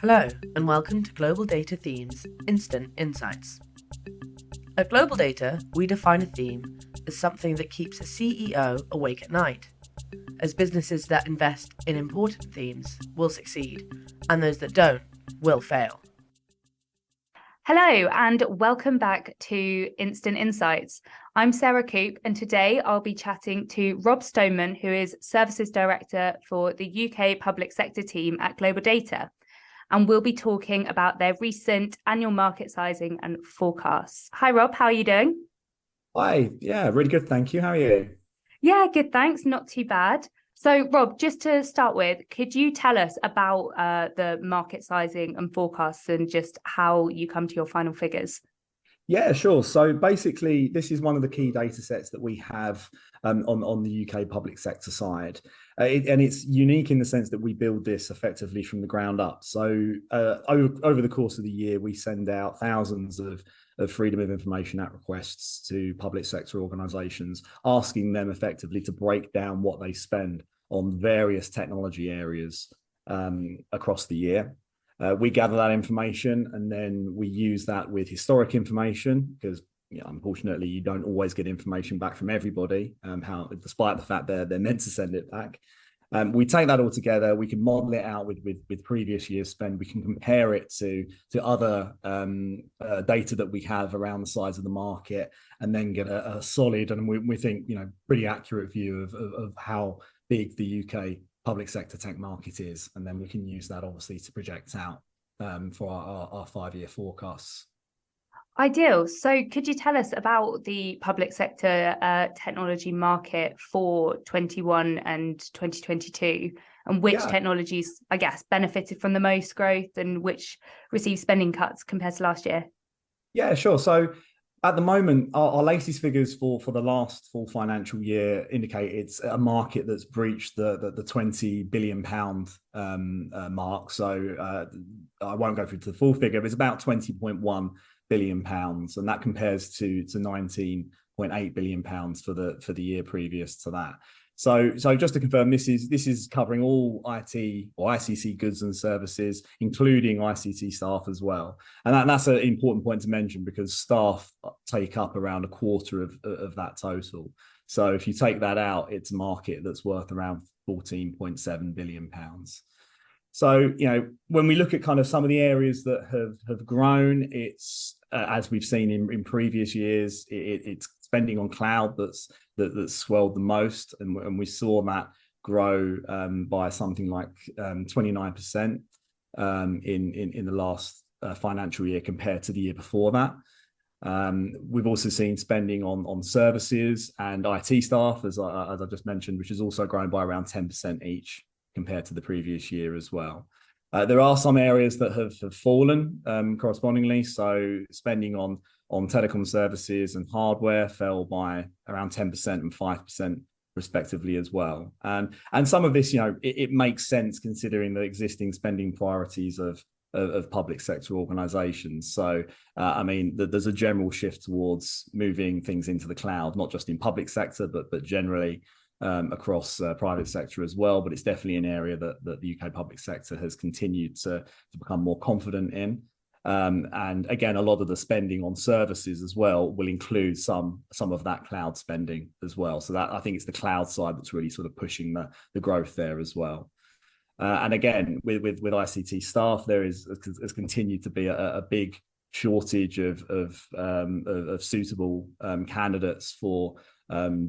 Hello, and welcome to GlobalData Themes Instant Insights. At GlobalData, we define a theme as something that keeps a CEO awake at night, as businesses that invest in important themes will succeed, and those that don't will fail. Hello, and welcome back to Instant Insights. I'm Sarah Coop, and today I'll be chatting to Rob Stoneman, who is Services Director for the UK Public Sector team at GlobalData. And we'll be talking about their recent annual market sizing and forecasts. Hi, Rob. How are you doing? Hi. Yeah, really good. Thank you. How are you? Yeah, good. Thanks. Not too bad. So, Rob, just to start with, could you tell us about the market sizing and forecasts and just how you come to your final figures? Yeah, sure. So basically, this is one of the key data sets that we have on the UK public sector side. And it's unique in the sense that we build this effectively from the ground up. So over the course of the year, we send out thousands of Freedom of Information Act requests to public sector organisations, asking them effectively to break down what they spend on various technology areas across the year. We gather that information and then we use that with historic information because unfortunately you don't always get information back from everybody, despite the fact they're meant to send it back. We take that all together, we can model it out with previous year's spend, we can compare it to other data that we have around the size of the market, and then get a solid and we think pretty accurate view of how big the UK public sector tech market is, and then we can use that obviously to project out for our 5-year forecasts. Ideal. So could you tell us about the public sector technology market for 21 and 2022 and which technologies, I guess, benefited from the most growth and which received spending cuts compared to last year? Yeah, sure. So at the moment, our latest figures for the last full financial year indicate it's a market that's breached the 20 billion pound mark. So I won't go through to the full figure, but it's about 20.1 billion pounds, and that compares to 19.8 billion pounds for the year previous to that. So just to confirm, this is covering all IT or ICT goods and services, including ICT staff as well. And that's an important point to mention because staff take up around a quarter of that total. So if you take that out, it's a market that's worth around 14.7 billion pounds. So, when we look at kind of some of the areas that have grown, it's as we've seen in previous years, it's spending on cloud that's swelled the most, and we saw that grow by something like 29% in the last financial year compared to the year before that. We've also seen spending on services and IT staff, as I just mentioned, which has also grown by around 10% each compared to the previous year as well. There are some areas that have fallen correspondingly. So spending on telecom services and hardware fell by around 10% and 5% respectively as well. And some of this, it makes sense considering the existing spending priorities of public sector organizations. So, there's a general shift towards moving things into the cloud, not just in public sector, but generally across private sector as well. But it's definitely an area that the UK public sector has continued to become more confident in. And again, a lot of the spending on services as well will include some of that cloud spending as well. So that I think it's the cloud side that's really sort of pushing the growth there as well. And again, with ICT staff, there has continued to be a big shortage of suitable candidates for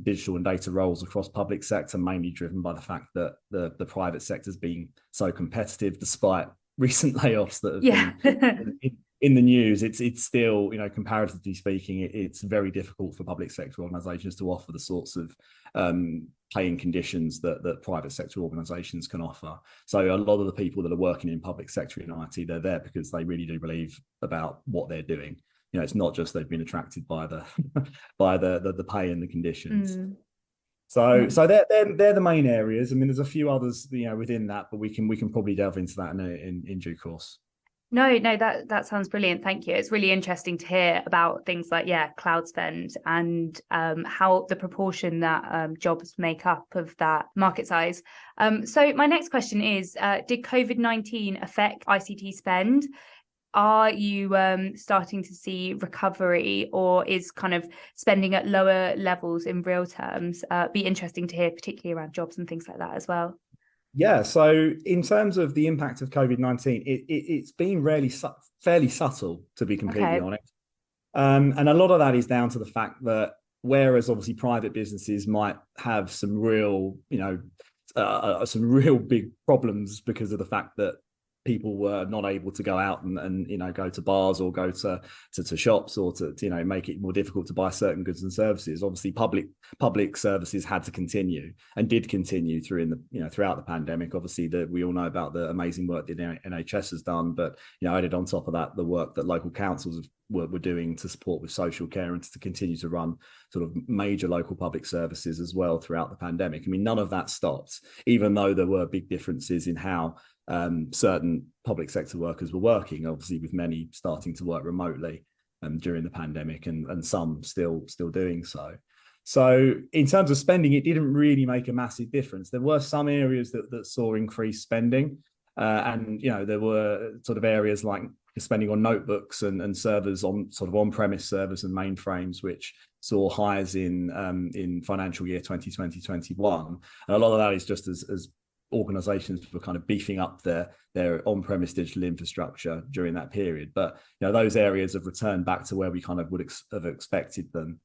digital and data roles across public sector, mainly driven by the fact that the private sector has been so competitive despite recent layoffs that have been in the news. It's still, comparatively speaking, it's very difficult for public sector organisations to offer the sorts of paying conditions that private sector organisations can offer. So a lot of the people that are working in public sector in IT, they're there because they really do believe about what they're doing. It's not just they've been attracted by the the pay and the conditions. So they're the main areas. I mean, there's a few others within that, but we can probably delve into that in due course. No, that sounds brilliant. Thank you. It's really interesting to hear about things like, cloud spend and how the proportion that jobs make up of that market size. So my next question is, did COVID-19 affect ICT spend? Are you starting to see recovery, or is kind of spending at lower levels in real terms? Be interesting to hear, particularly around jobs and things like that as well. Yeah, so in terms of the impact of COVID-19, it's been fairly subtle, to be completely Okay. honest. And a lot of that is down to the fact that whereas obviously private businesses might have some real, some real big problems because of the fact that people were not able to go out and go to bars or go to shops or to make it more difficult to buy certain goods and services. Obviously, public services had to continue and did continue throughout the pandemic. Obviously, that we all know about the amazing work that the NHS has done, but added on top of that, the work that local councils were doing to support with social care and to continue to run sort of major local public services as well throughout the pandemic. I mean, none of that stopped, even though there were big differences in how certain public sector workers were working, obviously with many starting to work remotely during the pandemic and some still doing so. So in terms of spending, it didn't really make a massive difference. There were some areas that saw increased spending. And there were sort of areas like spending on notebooks and servers on sort of on-premise servers and mainframes, which saw highs in financial year 2020-21. And a lot of that is just as organizations were kind of beefing up their on-premise digital infrastructure during that period. But those areas have returned back to where we kind of would have expected them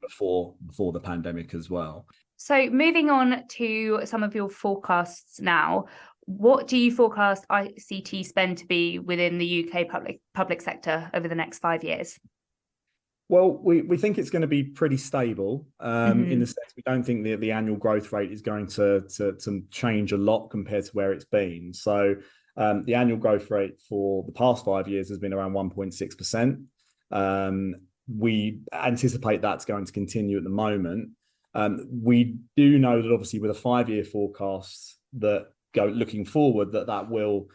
before the pandemic as well. So moving on to some of your forecasts now, what do you forecast ICT spend to be within the UK public sector over the next 5 years? Well, we think it's going to be pretty stable in the sense we don't think the annual growth rate is going to change a lot compared to where it's been. So the annual growth rate for the past 5 years has been around 1.6%. We anticipate that's going to continue at the moment. We do know that obviously with a 5-year forecast that looking forward that will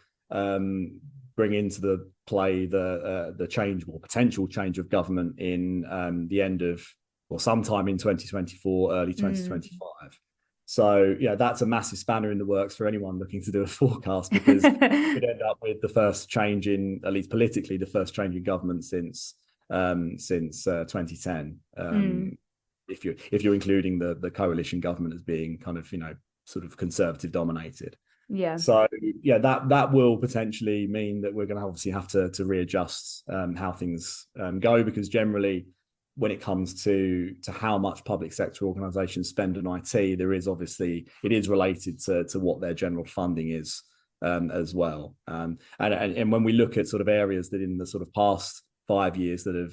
bring into the play the change or potential change of government in the end of or sometime in 2024, early 2025. So that's a massive spanner in the works for anyone looking to do a forecast, because we could end up with the first change in, at least politically, the first change in government since 2010. If you're including the coalition government as being kind of sort of conservative dominated. Yeah. So that will potentially mean that we're going to obviously have to readjust how things go, because generally when it comes to how much public sector organisations spend on IT, it is related to what their general funding is as well. And when we look at sort of areas that in the sort of past 5 years that have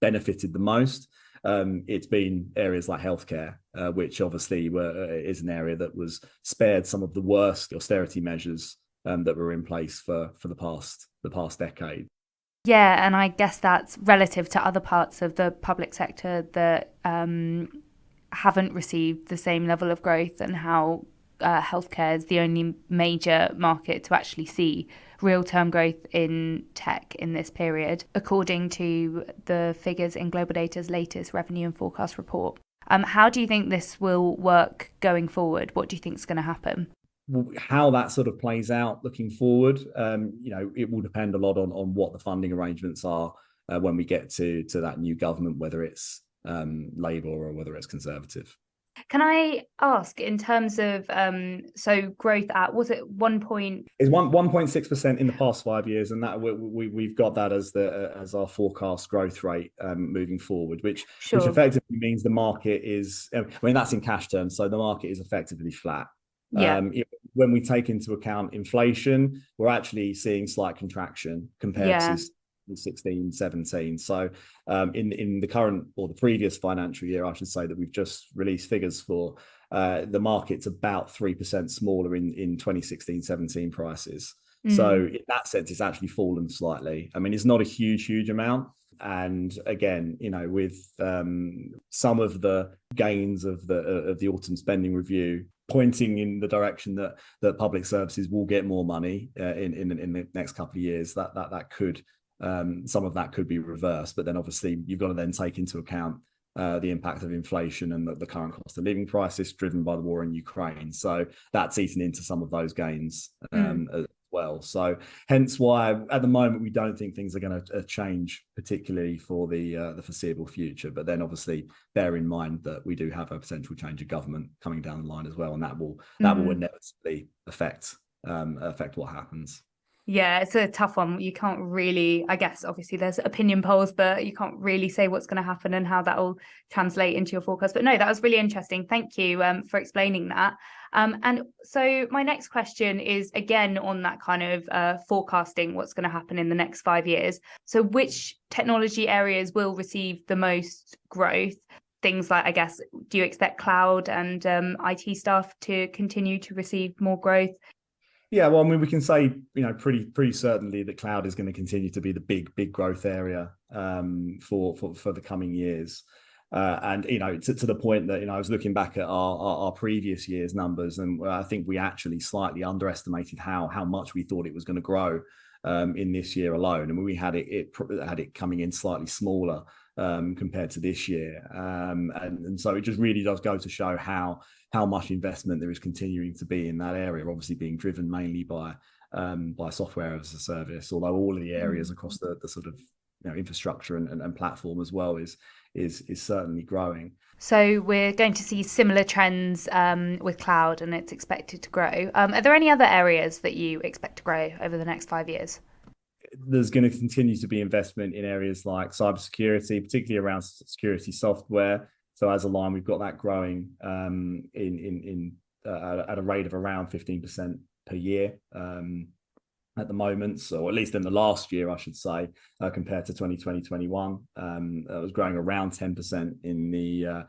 benefited the most, it's been areas like healthcare, which obviously is an area that was spared some of the worst austerity measures that were in place for the past decade. Yeah, and I guess that's relative to other parts of the public sector that haven't received the same level of growth, and how healthcare is the only major market to actually see real-term growth in tech in this period, according to the figures in GlobalData's latest revenue and forecast report. How do you think this will work going forward? What do you think is going to happen? How that sort of plays out looking forward, it will depend a lot on what the funding arrangements are when we get to that new government, whether it's Labour or whether it's Conservative. Can I ask, in terms of so growth at, was it 1 It's 1.6% in the past 5 years, and that we've got that as our forecast growth rate moving forward, which effectively means the market is, I mean, that's in cash terms, so the market is effectively flat. Yeah. When we take into account inflation, we're actually seeing slight contraction compared to 16, 17. So in the current or the previous financial year, I should say, that we've just released figures for, the market's about 3% smaller in 2016-17 prices. So in that sense, it's actually fallen slightly. I mean, it's not a huge amount. And again, with some of the gains of the autumn spending review pointing in the direction that public services will get more money in the next couple of years. That could some of that could be reversed, but then obviously you've got to then take into account the impact of inflation and the current cost of living crisis driven by the war in Ukraine. So that's eaten into some of those gains as well. So hence why at the moment we don't think things are going to change particularly for the foreseeable future. But then obviously bear in mind that we do have a potential change of government coming down the line as well, and that will inevitably affect what happens. Yeah, it's a tough one. You can't really, I guess, obviously there's opinion polls, but you can't really say what's going to happen and how that will translate into your forecast. But no, that was really interesting. Thank you for explaining that. And so my next question is again on that kind of forecasting what's going to happen in the next 5 years. So which technology areas will receive the most growth? Things like, I guess, do you expect cloud and IT staff to continue to receive more growth? Yeah, well, I mean, we can say, pretty certainly that cloud is going to continue to be the big growth area for the coming years. And, to the point that, I was looking back at our previous year's numbers, and I think we actually slightly underestimated how much we thought it was going to grow in this year alone. And we had it coming in slightly smaller compared to this year. And so it just really does go to show how much investment there is continuing to be in that area, obviously being driven mainly by software as a service, although all of the areas across the sort of infrastructure and platform as well is certainly growing. So we're going to see similar trends with cloud, and it's expected to grow. Are there any other areas that you expect to grow over the next 5 years? There's going to continue to be investment in areas like cybersecurity, particularly around security software. So as a line, we've got that growing at a rate of around 15% per year at the moment. So at least in the last year, I should say, compared to 2020-21, it was growing around 10% in the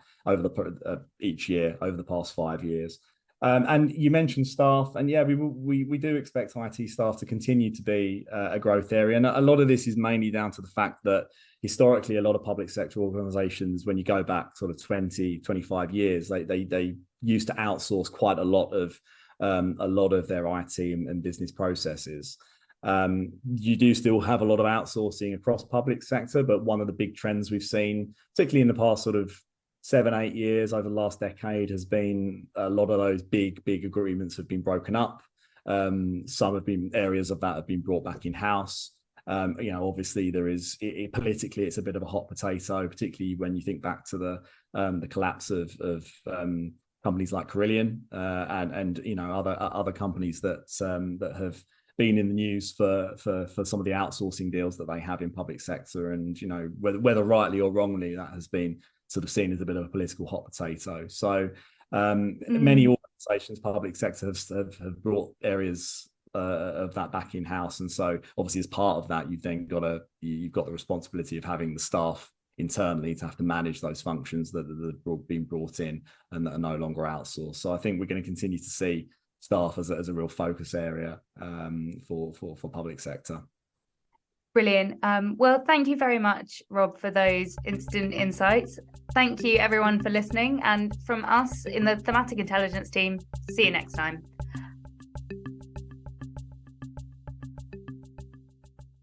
each year over the past 5 years. And you mentioned staff, and yeah, we do expect IT staff to continue to be a growth area. And a lot of this is mainly down to the fact that historically, a lot of public sector organizations, when you go back sort of 20-25 years, they used to outsource quite a lot of their IT and business processes. You do still have a lot of outsourcing across public sector, but one of the big trends we've seen, particularly in the past sort of 7-8 years over the last decade, has been a lot of those big agreements have been broken up. Some have been areas of that have been brought back in house. Obviously there is politically it's a bit of a hot potato, particularly when you think back to the collapse of companies like Carillion and other companies that have been in the news for some of the outsourcing deals that they have in public sector, and whether rightly or wrongly that has been sort of seen as a bit of a political hot potato. So many organisations, public sector, have brought areas of that back in house, and so obviously as part of that, you've got the responsibility of having the staff internally to have to manage those functions that have been brought in and that are no longer outsourced. So I think we're going to continue to see staff as a real focus area for public sector. Brilliant. Well, thank you very much, Rob, for those instant insights. Thank you, everyone, for listening. And from us in the Thematic Intelligence team, see you next time.